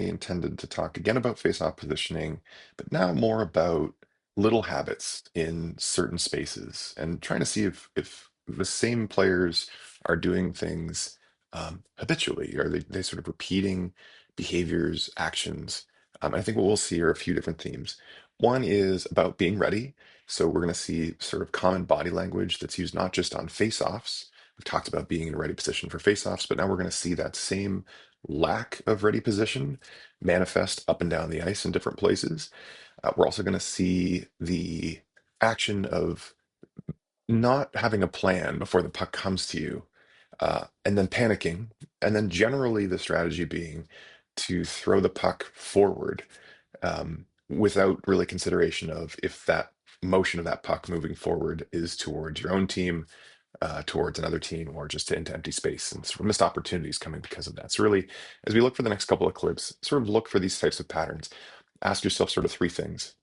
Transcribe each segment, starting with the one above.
intended to talk again about face-off positioning, but now more about little habits in certain spaces and trying to see if the same players are doing things habitually. Are they sort of repeating behaviors, actions? I think what we'll see are a few different themes. One is about being ready. So we're going to see sort of common body language that's used not just on face-offs. We've talked about being in a ready position for face-offs, but now we're going to see that same lack of ready position manifest up and down the ice in different places. We're also going to see the action of not having a plan before the puck comes to you, and then panicking, and then generally the strategy being to throw the puck forward without really consideration of if that motion of that puck moving forward is towards your own team, towards another team, or just into empty space, and sort of missed opportunities coming because of that. So really, as we look for the next couple of clips, sort of look for these types of patterns. Ask yourself sort of three things.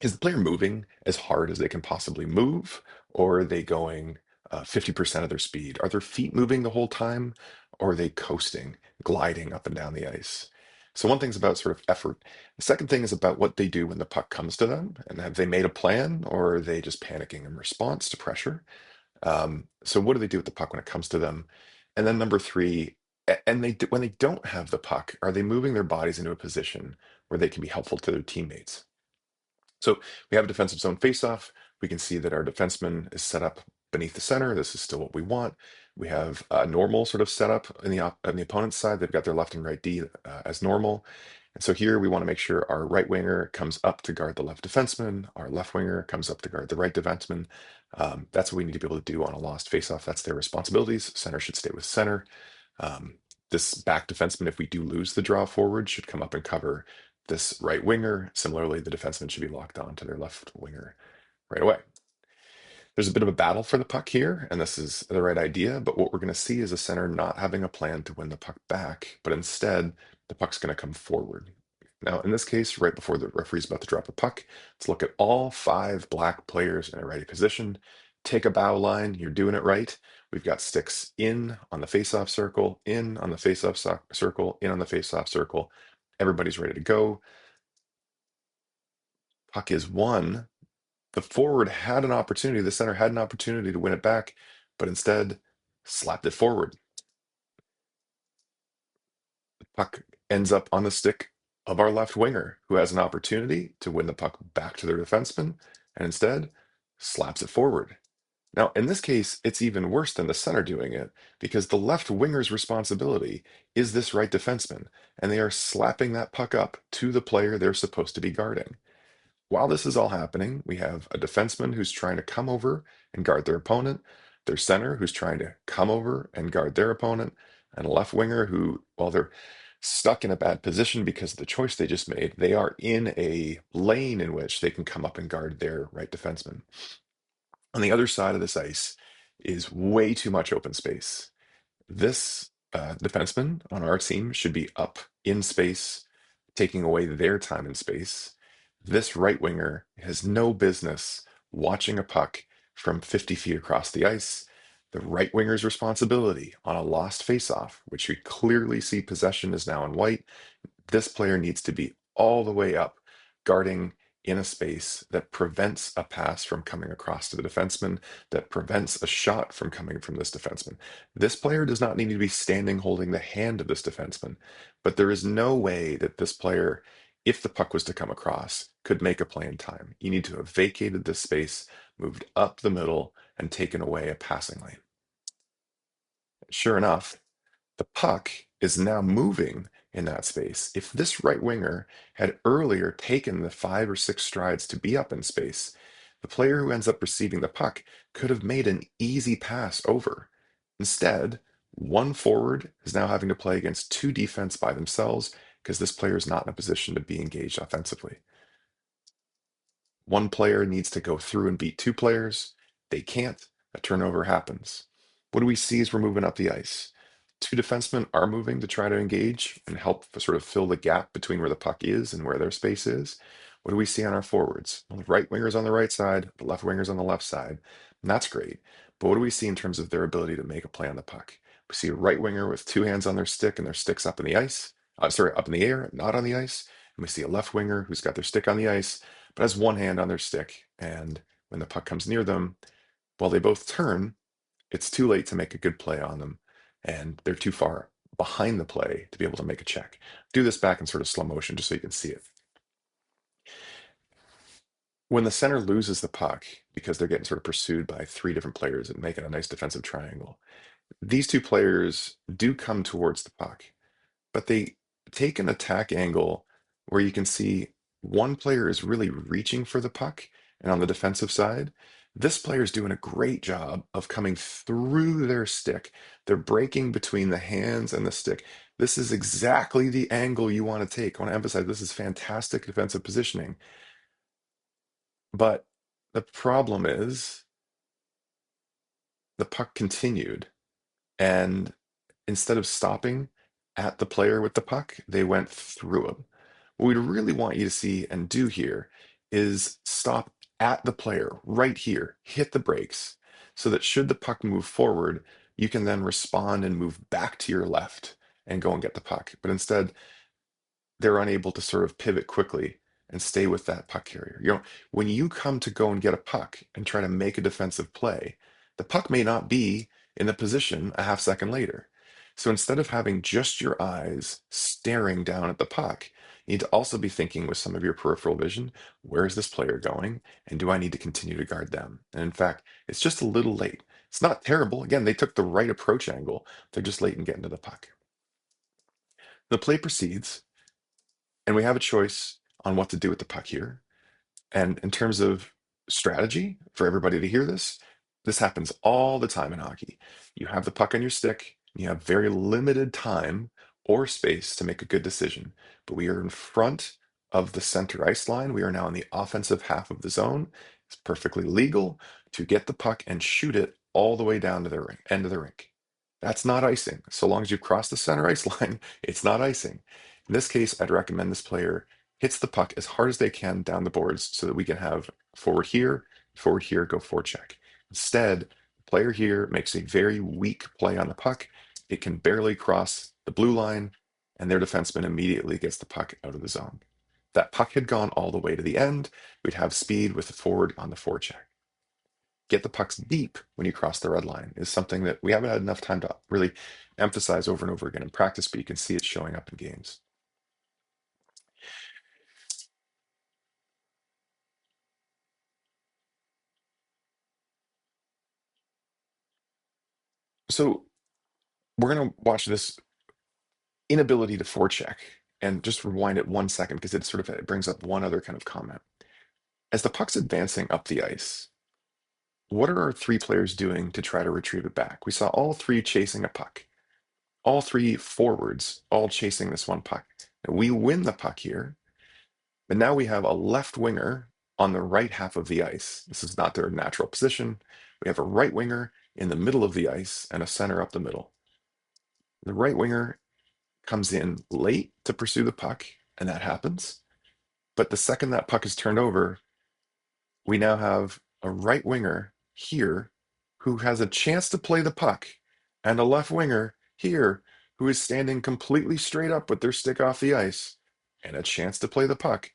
Is the player moving as hard as they can possibly move, or are they going 50% of their speed? Are their feet moving the whole time, or are they coasting, gliding up and down the ice? So one thing's about sort of effort. The second thing is about what they do when the puck comes to them, and have they made a plan, or are they just panicking in response to pressure? So what do they do with the puck when it comes to them? And then number three, and when they don't have the puck, are they moving their bodies into a position where they can be helpful to their teammates? So we have a defensive zone faceoff. We can see that our defenseman is set up beneath the center. This is still what we want. We have a normal sort of setup on the opponent's side. They've got their left and right D as normal. And so here we want to make sure our right winger comes up to guard the left defenseman. Our left winger comes up to guard the right defenseman. That's what we need to be able to do on a lost faceoff. That's their responsibilities. Center should stay with center. Um, this back defenseman, if we do lose the draw forward, should come up and cover this right winger. Similarly, the defenseman should be locked on to their left winger right away. There's a bit of a battle for the puck here, and this is the right idea, but what we're going to see is a center not having a plan to win the puck back, but instead the puck's going to come forward. Now, in this case, right before the referee's about to drop a puck, let's look at all five black players in a ready position. Take a bow line, you're doing it right. We've got sticks in on the face-off circle, in on the face-off circle, in on the face-off circle. Everybody's ready to go. Puck is won. The forward had an opportunity, the center had an opportunity to win it back, but instead slapped it forward. The puck ends up on the stick of our left winger, who has an opportunity to win the puck back to their defenseman, and instead slaps it forward. Now, in this case, it's even worse than the center doing it because the left winger's responsibility is this right defenseman, and they are slapping that puck up to the player they're supposed to be guarding. While this is all happening, we have a defenseman who's trying to come over and guard their opponent, their center who's trying to come over and guard their opponent, and a left winger who, while they're stuck in a bad position because of the choice they just made, they are in a lane in which they can come up and guard their right defenseman. On the other side of this ice is way too much open space. This defenseman on our team should be up in space, taking away their time and space. This right winger has no business watching a puck from 50 feet across the ice. The right winger's responsibility on a lost faceoff, which we clearly see possession is now in white. This player needs to be all the way up, guarding in a space that prevents a pass from coming across to the defenseman, that prevents a shot from coming from this defenseman. This player does not need to be standing holding the hand of this defenseman, but there is no way that this player, if the puck was to come across, could make a play in time. You need to have vacated this space, moved up the middle, and taken away a passing lane. Sure enough, the puck is now moving in that space. If this right winger had earlier taken the 5 or 6 strides to be up in space, the player who ends up receiving the puck could have made an easy pass over. Instead, one forward is now having to play against two defense by themselves because this player is not in a position to be engaged offensively. One player needs to go through and beat two players. They can't. A turnover happens. What do we see as we're moving up the ice? Two defensemen are moving to try to engage and help sort of fill the gap between where the puck is and where their space is. What do we see on our forwards? Well, the right winger's on the right side, the left winger's on the left side, and that's great. But what do we see in terms of their ability to make a play on the puck? We see a right winger with two hands on their stick and their sticks up in the ice, sorry, up in the air, not on the ice. And we see a left winger who's got their stick on the ice, but has one hand on their stick. And when the puck comes near them, while they both turn, it's too late to make a good play on them. And they're too far behind the play to be able to make a check. Do this back in sort of slow motion just so you can see it. When the center loses the puck because they're getting sort of pursued by three different players and making a nice defensive triangle, these two players do come towards the puck, but they take an attack angle where you can see one player is really reaching for the puck, and on the defensive side, this player is doing a great job of coming through their stick. They're breaking between the hands and the stick. This is exactly the angle you want to take. I want to emphasize this is fantastic defensive positioning. But the problem is the puck continued, and instead of stopping at the player with the puck, they went through him. What we'd really want you to see and do here is stop at the player right here, hit the brakes, so that should the puck move forward, you can then respond and move back to your left and go and get the puck. But instead, they're unable to sort of pivot quickly and stay with that puck carrier. When you come to go and get a puck and try to make a defensive play, the puck may not be in the position a half second later. So instead of having just your eyes staring down at the puck, you need to also be thinking with some of your peripheral vision, where is this player going? And do I need to continue to guard them? And in fact, it's just a little late. It's not terrible. Again, they took the right approach angle. They're just late in getting to the puck. The play proceeds, and we have a choice on what to do with the puck here. And in terms of strategy for everybody to hear this, this happens all the time in hockey. You have the puck on your stick, you have very limited time or space to make a good decision. But we are in front of the center ice line. We are now in the offensive half of the zone. It's perfectly legal to get the puck and shoot it all the way down to the end of the rink. That's not icing. So long as you cross the center ice line, it's not icing. In this case, I'd recommend this player hits the puck as hard as they can down the boards so that we can have forward here, go forecheck. Instead, the player here makes a very weak play on the puck. It can barely cross the blue line, and their defenseman immediately gets the puck out of the zone. If that puck had gone all the way to the end, we'd have speed with the forward on the forecheck. Get the pucks deep when you cross the red line is something that we haven't had enough time to really emphasize over and over again in practice, but you can see it showing up in games. So we're going to watch this inability to forecheck and just rewind it 1 second because it brings up one other kind of comment. As the puck's advancing up the ice, what are our three players doing to try to retrieve it back? We saw all three chasing a puck, all three forwards, all chasing this one puck. Now, we win the puck here, but now we have a left winger on the right half of the ice. This is not their natural position. We have a right winger in the middle of the ice and a center up the middle. The right winger comes in late to pursue the puck, and that happens. But the second that puck is turned over, we now have a right winger here who has a chance to play the puck, and a left winger here who is standing completely straight up with their stick off the ice and a chance to play the puck.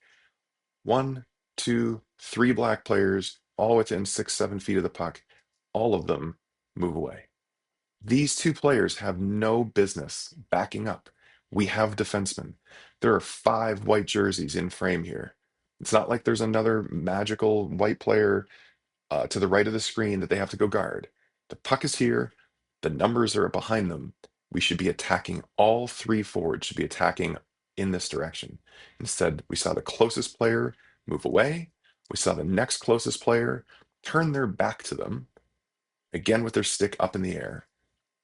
One, two, three black players, all within 6, 7 feet of the puck. All of them move away. These two players have no business backing up. We have defensemen. There are 5 white jerseys in frame here. It's not like there's another magical white player to the right of the screen that they have to go guard. The puck is here. The numbers are behind them. We should be attacking. All three forwards should be attacking in this direction. Instead, we saw the closest player move away. We saw the next closest player turn their back to them, again with their stick up in the air,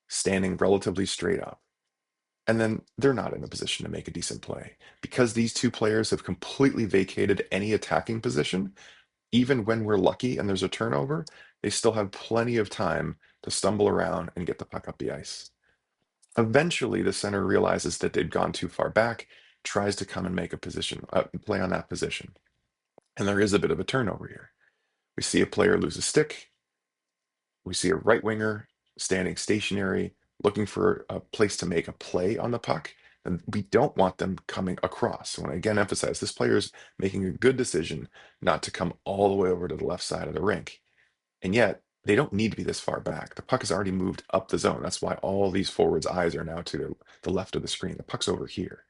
standing relatively straight up. And then they're not in a position to make a decent play. Because these two players have completely vacated any attacking position, even when we're lucky and there's a turnover, they still have plenty of time to stumble around and get the puck up the ice. Eventually, the center realizes that they've gone too far back, tries to come and make a play on that position. And there is a bit of a turnover here. We see a player lose a stick. We see a right winger standing stationary, looking for a place to make a play on the puck. And we don't want them coming across. I want to again emphasize this player is making a good decision not to come all the way over to the left side of the rink. And yet, they don't need to be this far back. The puck has already moved up the zone. That's why all these forwards' eyes are now to the left of the screen. The puck's over here.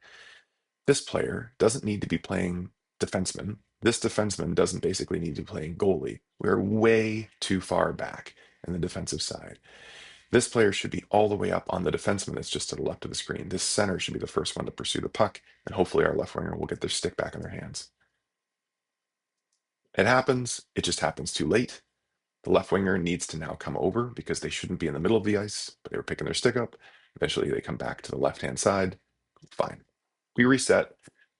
This player doesn't need to be playing defenseman. This defenseman doesn't basically need to be playing goalie. We're way too far back in the defensive side. This player should be all the way up on the defenseman that's just to the left of the screen. This center should be the first one to pursue the puck, and hopefully our left winger will get their stick back in their hands. It happens. It just happens too late. The left winger needs to now come over because they shouldn't be in the middle of the ice, but they were picking their stick up. Eventually, they come back to the left-hand side. Fine. We reset.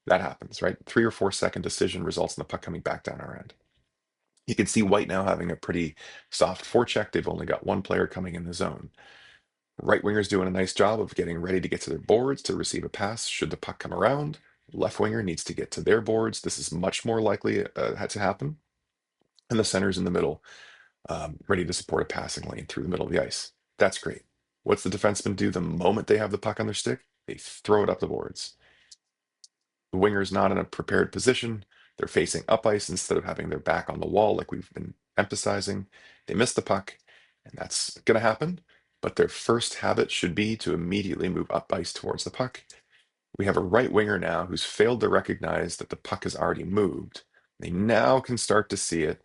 That happens, right? 3 or 4 second decision results in the puck coming back down our end. You can see White now having a pretty soft forecheck. They've only got one player coming in the zone. Right winger's doing a nice job of getting ready to get to their boards to receive a pass should the puck come around. Left winger needs to get to their boards. This is much more likely to happen. And the center's in the middle, ready to support a passing lane through the middle of the ice. That's great. What's the defenseman do the moment they have the puck on their stick? They throw it up the boards. The winger's not in a prepared position. They're facing up ice instead of having their back on the wall, like we've been emphasizing. They miss the puck, and that's going to happen. But their first habit should be to immediately move up ice towards the puck. We have a right winger now who's failed to recognize that the puck has already moved. They now can start to see it,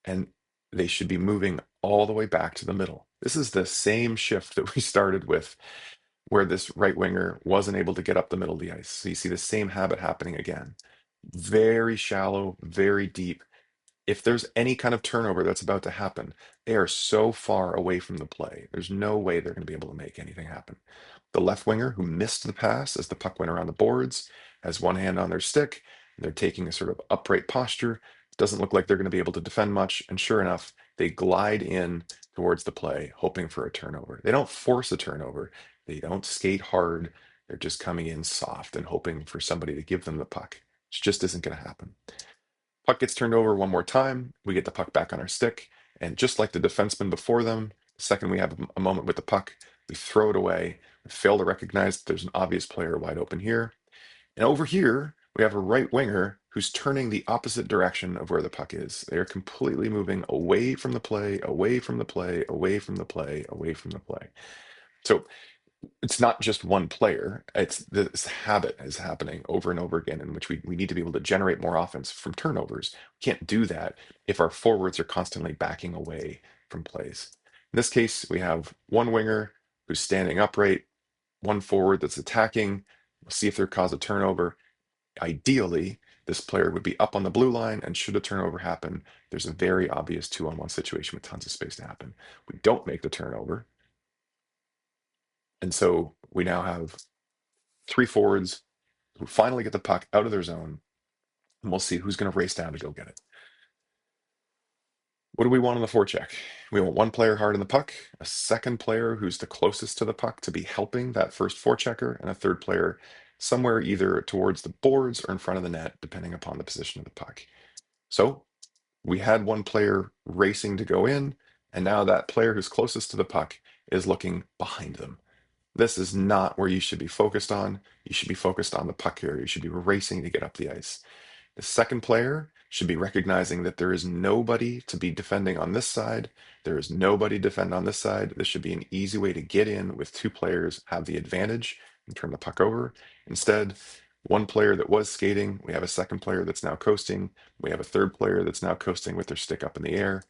and they should be moving all the way back to the middle. This is the same shift that we started with where this right winger wasn't able to get up the middle of the ice. So you see the same habit happening again. Very shallow, very deep. If there's any kind of turnover that's about to happen, they are so far away from the play. There's no way they're going to be able to make anything happen. The left winger who missed the pass as the puck went around the boards has one hand on their stick. They're taking a sort of upright posture. Doesn't look like they're going to be able to defend much. And sure enough, they glide in towards the play, hoping for a turnover. They don't force a turnover. They don't skate hard. They're just coming in soft and hoping for somebody to give them the puck. It just isn't going to happen. Puck gets turned over one more time. We get the puck back on our stick. And just like the defenseman before them, the second we have a moment with the puck, we throw it away. We fail to recognize that there's an obvious player wide open here. And over here, we have a right winger who's turning the opposite direction of where the puck is. They are completely moving away from the play, away from the play, away from the play, away from the play. So it's not just one player. It's this habit is happening over and over again in which we need to be able to generate more offense from turnovers. We can't do that if our forwards are constantly backing away from plays. In this case, we have one winger who's standing upright, one forward that's attacking. We'll see if they're cause a turnover. Ideally, this player would be up on the blue line, and should a turnover happen, there's a very obvious 2-on-1 situation with tons of space to happen. We don't make the turnover. And so we now have 3 forwards who finally get the puck out of their zone, and we'll see who's going to race down to go get it. What do we want on the forecheck? We want one player hard in the puck, a second player who's the closest to the puck to be helping that first forechecker, and a third player somewhere either towards the boards or in front of the net, depending upon the position of the puck. So we had one player racing to go in, and now that player who's closest to the puck is looking behind them. This is not where you should be focused on. You should be focused on the puck here. You should be racing to get up the ice. The second player should be recognizing that there is nobody to be defending on this side. There is nobody to defend on this side. This should be an easy way to get in with 2 players, have the advantage, and turn the puck over. Instead, one player that was skating, we have a second player that's now coasting. We have a third player that's now coasting with their stick up in the air.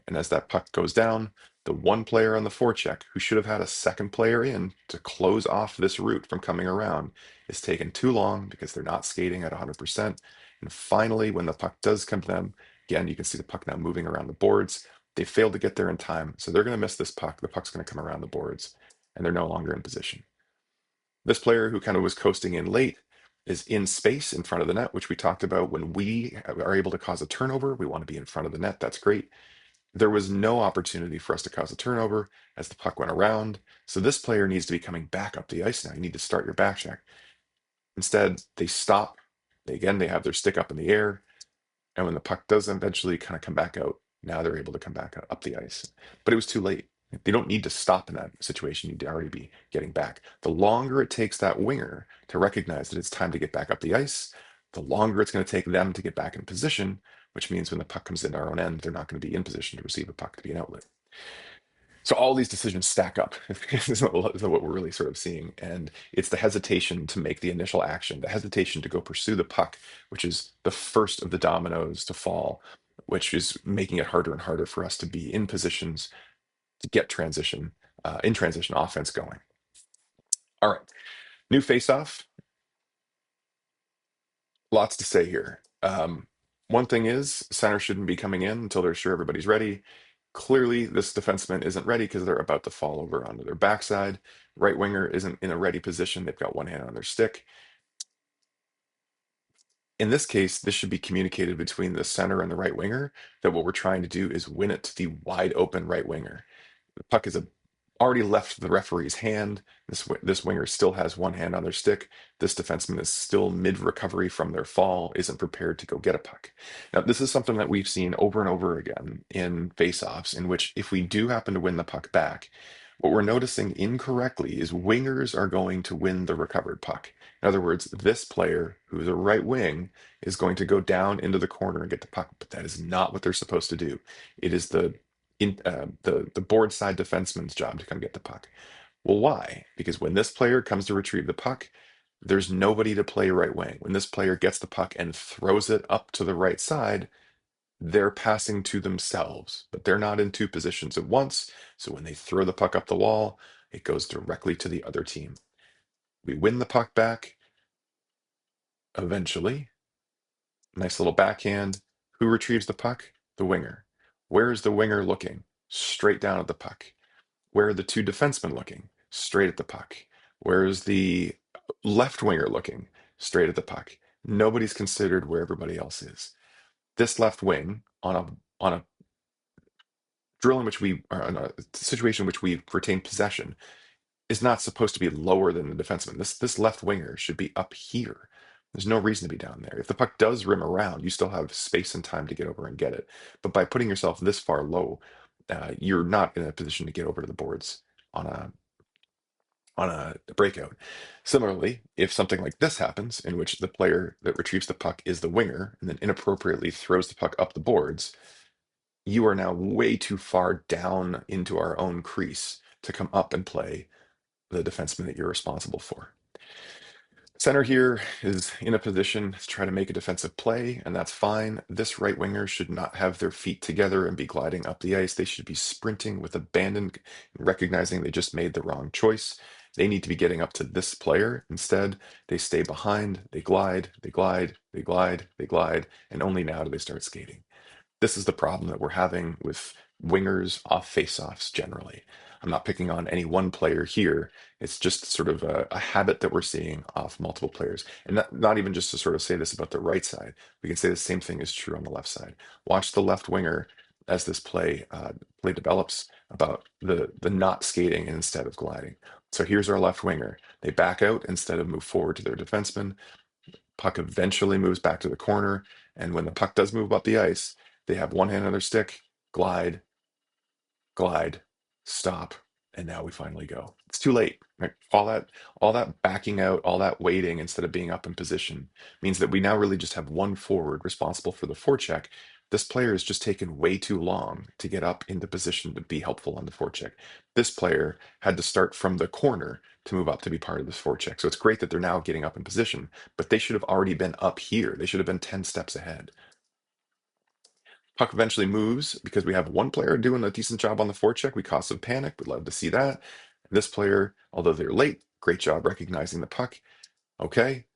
And as that puck goes down, the one player on the forecheck who should have had a second player in to close off this route from coming around is taking too long because they're not skating at 100%. And finally, when the puck does come to them, again, you can see the puck now moving around the boards. They failed to get there in time, so they're going to miss this puck. The puck's going to come around the boards, and they're no longer in position. This player who kind of was coasting in late is in space in front of the net, which we talked about when we are able to cause a turnover. We want to be in front of the net. That's great. There was no opportunity for us to cause a turnover as the puck went around. So this player needs to be coming back up the ice now. You need to start your back check. Instead, they stop. They have their stick up in the air. And when the puck does eventually kind of come back out, now they're able to come back up the ice. But it was too late. They don't need to stop in that situation. You need to already be getting back. The longer it takes that winger to recognize that it's time to get back up the ice, the longer it's going to take them to get back in position, which means when the puck comes into our own end, they're not going to be in position to receive a puck to be an outlet. So all these decisions stack up is what we're really sort of seeing. And it's the hesitation to make the initial action, the hesitation to go pursue the puck, which is the first of the dominoes to fall, which is making it harder and harder for us to be in positions to get in transition offense going. All right, new face-off. Lots to say here. One thing is, center shouldn't be coming in until they're sure everybody's ready. Clearly, this defenseman isn't ready because they're about to fall over onto their backside. Right winger isn't in a ready position. They've got one hand on their stick. In this case, this should be communicated between the center and the right winger that what we're trying to do is win it to the wide open right winger. The puck is already left the referee's hand. This winger still has one hand on their stick. This defenseman is still mid recovery from their fall, isn't prepared to go get a puck. Now, this is something that we've seen over and over again in face-offs, in which if we do happen to win the puck back, what we're noticing incorrectly is wingers are going to win the recovered puck. In other words, this player, who's a right wing, is going to go down into the corner and get the puck, but that is not what they're supposed to do. It is the board side defenseman's job to come get the puck. Well, why? Because when this player comes to retrieve the puck, there's nobody to play right wing. When this player gets the puck and throws it up to the right side, they're passing to themselves, but they're not in two positions at once. So when they throw the puck up the wall, it goes directly to the other team. We win the puck back eventually. Nice little backhand. Who retrieves the puck? The winger. Where is the winger looking? Straight down at the puck. Where are the two defensemen looking? Straight at the puck. Where is the left winger looking? Straight at the puck. Nobody's considered where everybody else is. This left wing on a drill in which we are in a situation in which we retain possession is not supposed to be lower than the defenseman. This left winger should be up here. There's no reason to be down there. If the puck does rim around, you still have space and time to get over and get it. But by putting yourself this far low, you're not in a position to get over to the boards on a breakout. Similarly, if something like this happens, in which the player that retrieves the puck is the winger and then inappropriately throws the puck up the boards, you are now way too far down into our own crease to come up and play the defenseman that you're responsible for. Center here is in a position to try to make a defensive play, and that's fine. This right winger should not have their feet together and be gliding up the ice. They should be sprinting with abandon, recognizing they just made the wrong choice. They need to be getting up to this player. Instead, they stay behind, they glide, they glide, they glide, they glide, and only now do they start skating. This is the problem that we're having with wingers off face-offs generally. I'm not picking on any one player here. It's just sort of a habit that we're seeing off multiple players. And not even just to sort of say this about the right side. We can say the same thing is true on the left side. Watch the left winger as this play develops about the not skating instead of gliding. So here's our left winger. They back out instead of move forward to their defenseman. Puck eventually moves back to the corner. And when the puck does move up the ice, they have one hand on their stick, glide, glide, stop, and now we finally go. It's too late. Right? All that backing out, all that waiting instead of being up in position means that we now really just have one forward responsible for the forecheck. This player has just taken way too long to get up into position to be helpful on the forecheck. This player had to start from the corner to move up to be part of this forecheck. So it's great that they're now getting up in position, but they should have already been up here. They should have been 10 steps ahead. Puck eventually moves because we have one player doing a decent job on the forecheck. We cause some panic. We'd love to see that. This player, although they're late, great job recognizing the puck. Okay.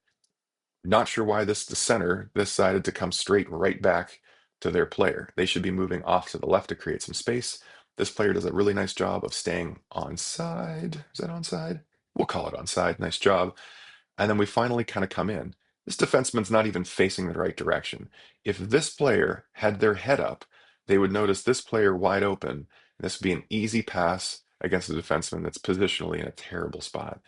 Not sure why the center decided to come straight right back to their player. They should be moving off to the left to create some space. This player does a really nice job of staying onside. Is that onside? We'll call it onside. Nice job. And then we finally kind of come in. This defenseman's not even facing the right direction. If this player had their head up, they would notice this player wide open. And this would be an easy pass against a defenseman that's positionally in a terrible spot.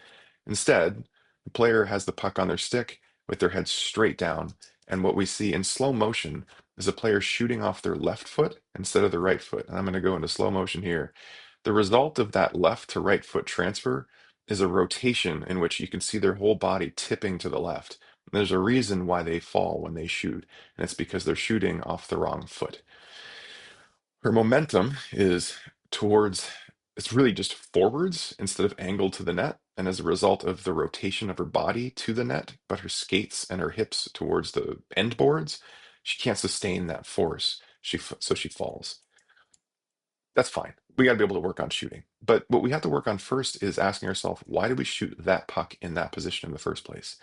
Instead, the player has the puck on their stick with their head straight down. And what we see in slow motion is a player shooting off their left foot instead of the right foot. And I'm going to go into slow motion here. The result of that left to right foot transfer is a rotation in which you can see their whole body tipping to the left. There's a reason why they fall when they shoot, and it's because they're shooting off the wrong foot. Her momentum is towards, it's really just forwards instead of angled to the net. And as a result of the rotation of her body to the net, but her skates and her hips towards the end boards, she can't sustain that force. So she falls. That's fine. We got to be able to work on shooting. But what we have to work on first is asking ourselves, why did we shoot that puck in that position in the first place?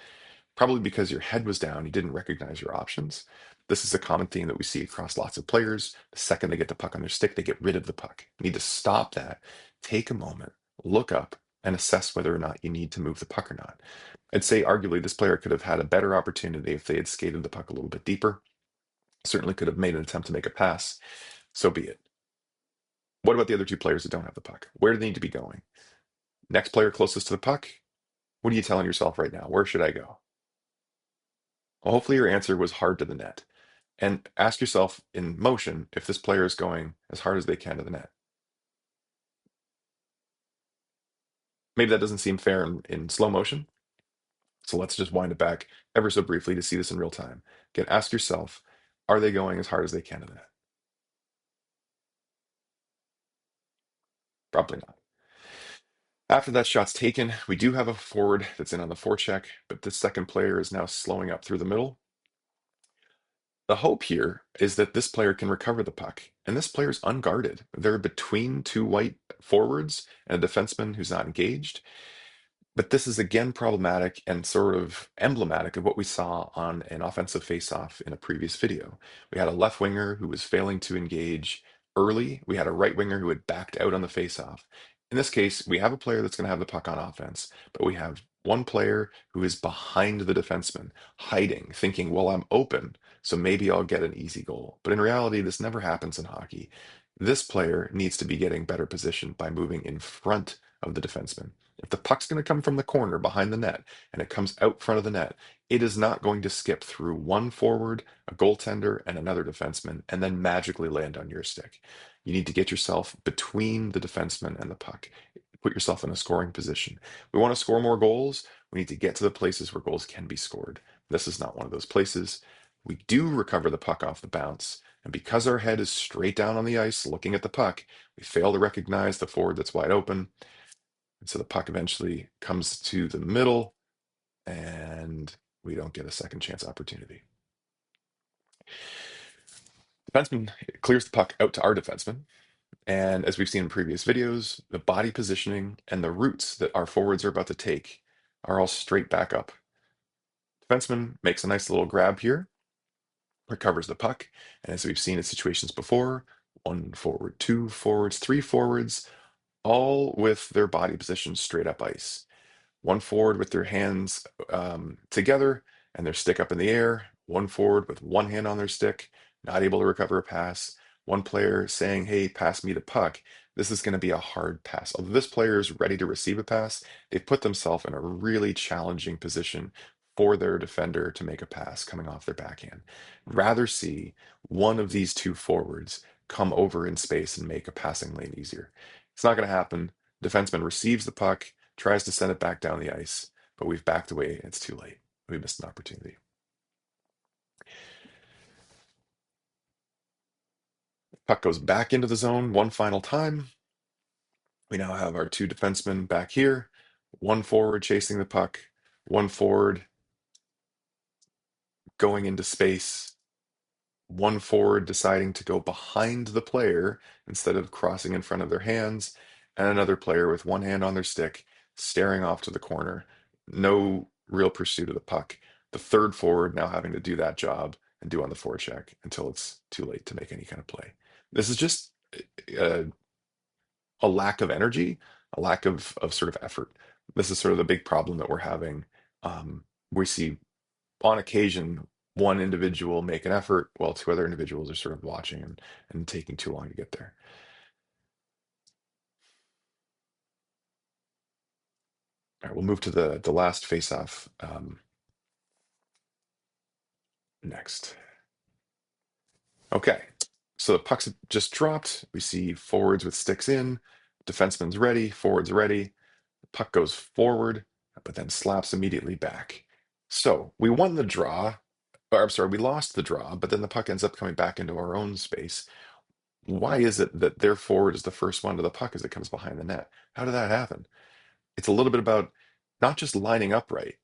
Probably because your head was down, you didn't recognize your options. This is a common theme that we see across lots of players. The second they get the puck on their stick, they get rid of the puck. You need to stop that, take a moment, look up, and assess whether or not you need to move the puck or not. I'd say arguably this player could have had a better opportunity if they had skated the puck a little bit deeper. Certainly could have made an attempt to make a pass. So be it. What about the other two players that don't have the puck? Where do they need to be going? Next player closest to the puck, what are you telling yourself right now? Where should I go? Well, hopefully your answer was hard to the net. And ask yourself in motion if this player is going as hard as they can to the net. Maybe that doesn't seem fair in slow motion. So let's just wind it back ever so briefly to see this in real time. Again, ask yourself, are they going as hard as they can to the net? Probably not. After that shot's taken, we do have a forward that's in on the forecheck, but this second player is now slowing up through the middle. The hope here is that this player can recover the puck, and this player is unguarded. They're between two white forwards and a defenseman who's not engaged. But this is again problematic and sort of emblematic of what we saw on an offensive faceoff in a previous video. We had a left winger who was failing to engage early. We had a right winger who had backed out on the faceoff. In this case, we have a player that's going to have the puck on offense, but we have one player who is behind the defenseman, hiding, thinking, well, I'm open, so maybe I'll get an easy goal. But in reality, this never happens in hockey. This player needs to be getting better positioned by moving in front of the defenseman. If the puck's going to come from the corner behind the net and it comes out front of the net, it is not going to skip through one forward, a goaltender, and another defenseman, and then magically land on your stick. You need to get yourself between the defenseman and the puck. Put yourself in a scoring position. We want to score more goals. We need to get to the places where goals can be scored. This is not one of those places. We do recover the puck off the bounce, and because our head is straight down on the ice looking at the puck, we fail to recognize the forward that's wide open. And so the puck eventually comes to the middle, and we don't get a second chance opportunity. Defenseman clears the puck out to our defenseman. And as we've seen in previous videos, the body positioning and the routes that our forwards are about to take are all straight back up. Defenseman makes a nice little grab here, recovers the puck. And as we've seen in situations before, one forward, two forwards, three forwards, all with their body position straight up ice. One forward with their hands together and their stick up in the air. One forward with one hand on their stick, not able to recover a pass. One player saying, hey, pass me the puck. This is going to be a hard pass. Although this player is ready to receive a pass, they've put themselves in a really challenging position for their defender to make a pass coming off their backhand. Rather see one of these two forwards come over in space and make a passing lane easier. It's not going to happen. Defenseman receives the puck, tries to send it back down the ice, but we've backed away. It's too late. We missed an opportunity. Puck goes back into the zone one final time. We now have our two defensemen back here, one forward chasing the puck, one forward going into space, one forward deciding to go behind the player instead of crossing in front of their hands, and another player with one hand on their stick, staring off to the corner. No real pursuit of the puck. The third forward now having to do that job and do on the forecheck until it's too late to make any kind of play. This is just a, a lack of energy, a lack of sort of effort. This is sort of the big problem that we're having. We see on occasion one individual make an effort while two other individuals are sort of watching and taking too long to get there. All right, we'll move to the last face-off next. Okay, so the pucks have just dropped. We see forwards with sticks in, Defenseman's ready, forward's ready. The puck goes forward, but then slaps immediately back. So we won the draw, or I'm sorry, we lost the draw, but then the puck ends up coming back into our own space. Why is it that their forward is the first one to the puck as it comes behind the net? How did that happen? It's a little bit about not just lining up right,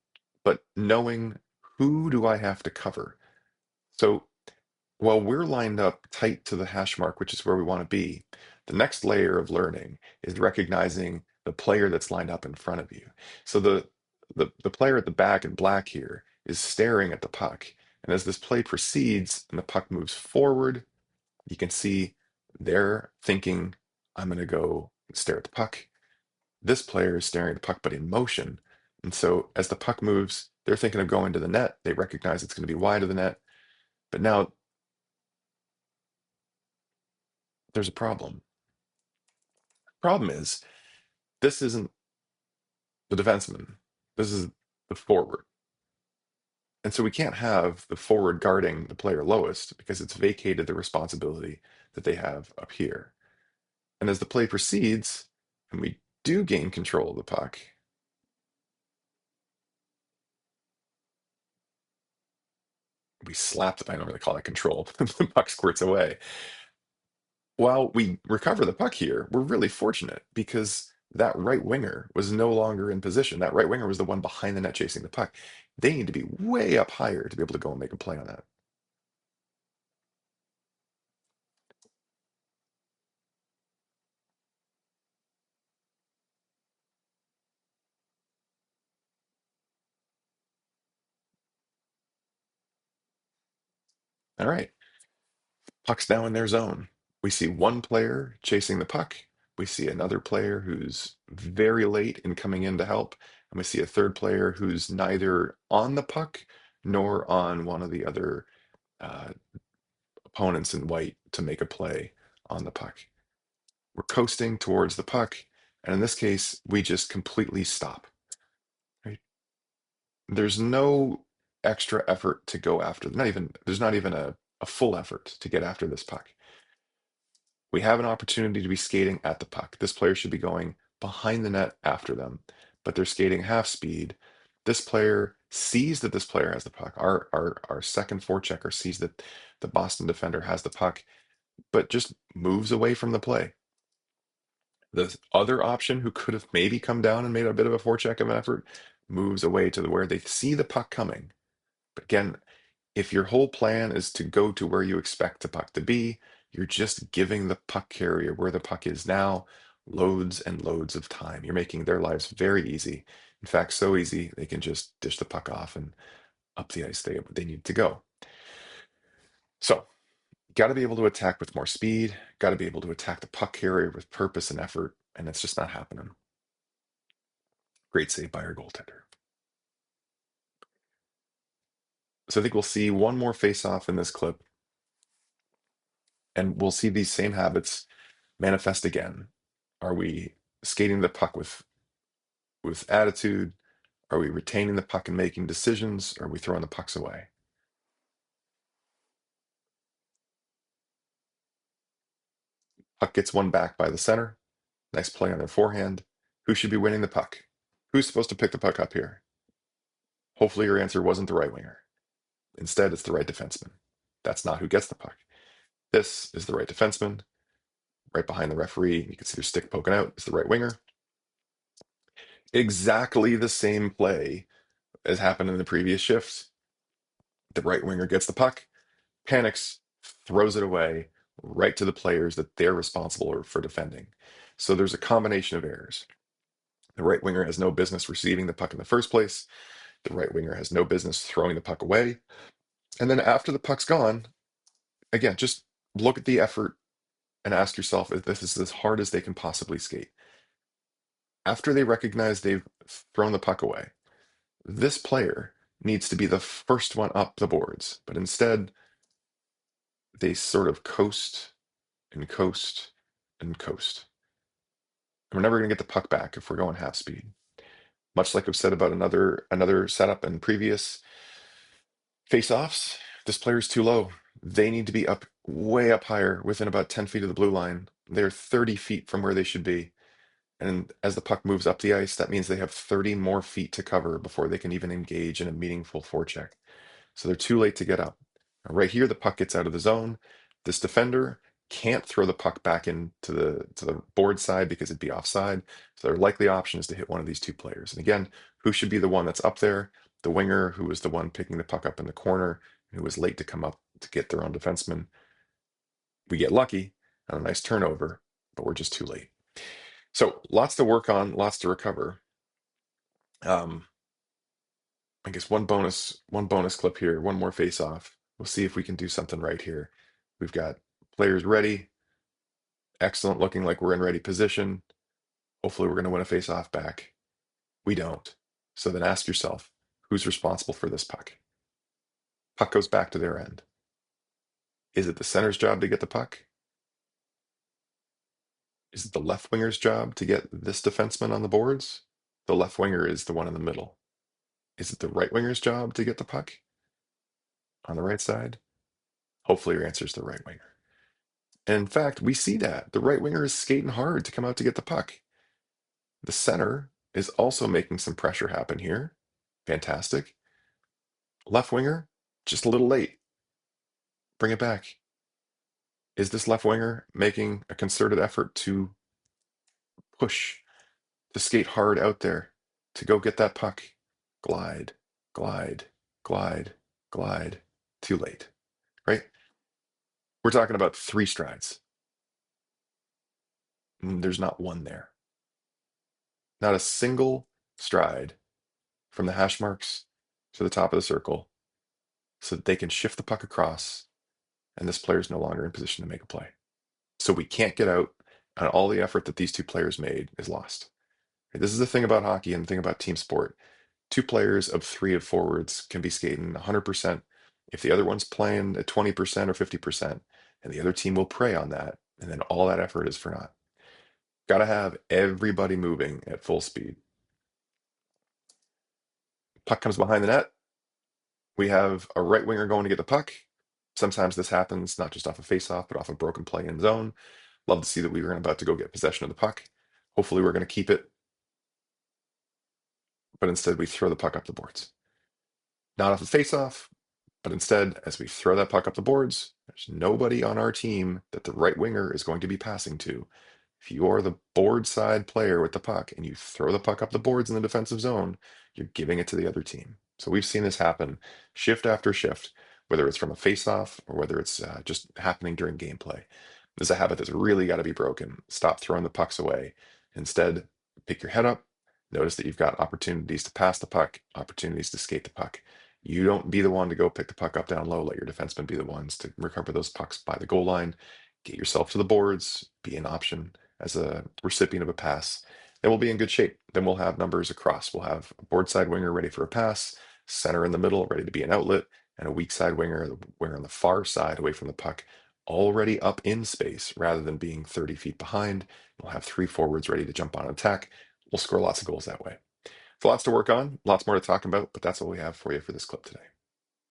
but knowing who do I have to cover. So while we're lined up tight to the hash mark, which is where we want to be, the next layer of learning is recognizing the player that's lined up in front of you. So the player at the back in black here is staring at the puck. And as this play proceeds and the puck moves forward, you can see they're thinking, I'm going to go stare at the puck. This player is staring at the puck, but in motion. And so as the puck moves, they're thinking of going to the net. They recognize it's going to be wide of the net. But now there's a problem. Problem is, this isn't the defenseman. This is the forward. And so we can't have the forward guarding the player lowest because it's vacated the responsibility that they have up here. And as the play proceeds, and we do gain control of the puck, we slap the, I don't really call that control, the puck squirts away. While we recover the puck here, we're really fortunate because that right winger was no longer in position. That right winger was the one behind the net chasing the puck. They need to be way up higher to be able to go and make a play on that. All right, puck's now in their zone. We see one player chasing the puck. We see another player who's very late in coming in to help. And we see a third player who's neither on the puck nor on one of the other uh, opponents in white to make a play on the puck. We're coasting towards the puck, and in this case, we just completely stop. Right? There's no extra effort to go after. There's not even a full effort to get after this puck. We have an opportunity to be skating at the puck. This player should be going behind the net after them, but they're skating half speed. This player sees that this player has the puck. Our second forechecker sees that the Boston defender has the puck, but just moves away from the play. The other option, who could have maybe come down and made a bit of a forecheck of an effort, moves away to where they see the puck coming. But again, if your whole plan is to go to where you expect the puck to be, you're just giving the puck carrier where the puck is now loads and loads of time. You're making their lives very easy. In fact, so easy they can just dish the puck off and up the ice they need to go. So, got to be able to attack with more speed, got to be able to attack the puck carrier with purpose and effort, and it's just not happening. Great save by our goaltender. So I think we'll see one more face-off in this clip, and we'll see these same habits manifest again. Are we skating the puck with attitude? Are we retaining the puck and making decisions? Or are we throwing the pucks away? Puck gets one back by the center. Nice play on their forehand. Who should be winning the puck? Who's supposed to pick the puck up here? Hopefully your answer wasn't the right winger. Instead, it's the right defenseman. That's not who gets the puck. This is the right defenseman. Right behind the referee, you can see their stick poking out. It's the right winger. Exactly the same play as happened in the previous shifts. The right winger gets the puck, panics, throws it away right to the players that they're responsible for defending. So there's a combination of errors. The right winger has no business receiving the puck in the first place. The right winger has no business throwing the puck away. And then after the puck's gone, again, just look at the effort and ask yourself if this is as hard as they can possibly skate. After they recognize they've thrown the puck away, this player needs to be the first one up the boards, but instead they sort of coast and coast and coast. And we're never going to get the puck back if we're going half speed. Much like I've said about another setup and previous face-offs, this player's too low. They need to be up way up higher, within about 10 feet of the blue line. They're 30 feet from where they should be. And as the puck moves up the ice, that means they have 30 more feet to cover before they can even engage in a meaningful forecheck. So they're too late to get up. Now, right here, the puck gets out of the zone. This defender can't throw the puck back into the board side because it'd be offside. So their likely option is to hit one of these two players. And again, who should be the one that's up there? The winger, who was the one picking the puck up in the corner, who was late to come up to get their own defenseman. We get lucky on a nice turnover, but we're just too late. So lots to work on, lots to recover. Um, I guess one bonus clip here, one more face off. We'll see if we can do something right here. We've got players ready, excellent, looking like we're in ready position. Hopefully we're going to win a face off back. We don't. So then ask yourself, who's responsible for this puck? Puck goes back to their end. Is it the center's job to get the puck? Is it the left winger's job to get this defenseman on the boards? The left winger is the one in the middle. Is it the right winger's job to get the puck on the right side? Hopefully your answer is the right winger. And in fact, we see that. The right winger is skating hard to come out to get the puck. The center is also making some pressure happen here. Fantastic. Left winger, just a little late. Bring it back. Is this left winger making a concerted effort to push, to skate hard out there, to go get that puck? Glide, glide, glide, glide. Too late, right? We're talking about 3 strides. There's not one there. Not a single stride from the hash marks to the top of the circle so that they can shift the puck across and this player is no longer in position to make a play. So we can't get out, and all the effort that these 2 players made is lost. This is the thing about hockey and the thing about team sport. 2 players of 3 of forwards can be skating 100% if the other one's playing at 20% or 50%, and the other team will prey on that, and then all that effort is for naught. Got to have everybody moving at full speed. Puck comes behind the net. We have a right winger going to get the puck. Sometimes this happens not just off a face-off, but off a broken play in zone. Love to see that we were about to go get possession of the puck. Hopefully we're going to keep it, but instead we throw the puck up the boards. Not off a face-off, but instead, as we throw that puck up the boards, there's nobody on our team that the right winger is going to be passing to. If you are the board side player with the puck and you throw the puck up the boards in the defensive zone, you're giving it to the other team. So we've seen this happen shift after shift, whether it's from a face-off or whether it's just happening during gameplay. This is a habit that's really got to be broken. Stop throwing the pucks away. Instead, pick your head up. Notice that you've got opportunities to pass the puck, opportunities to skate the puck. You don't be the one to go pick the puck up down low. Let your defensemen be the ones to recover those pucks by the goal line. Get yourself to the boards, be an option as a recipient of a pass. Then we'll be in good shape. Then we'll have numbers across. We'll have a board side winger ready for a pass, center in the middle ready to be an outlet, and a weak side winger, the winger on the far side away from the puck, already up in space rather than being 30 feet behind. We'll have 3 forwards ready to jump on attack. We'll score lots of goals that way. So lots to work on, lots more to talk about, but that's all we have for you for this clip today.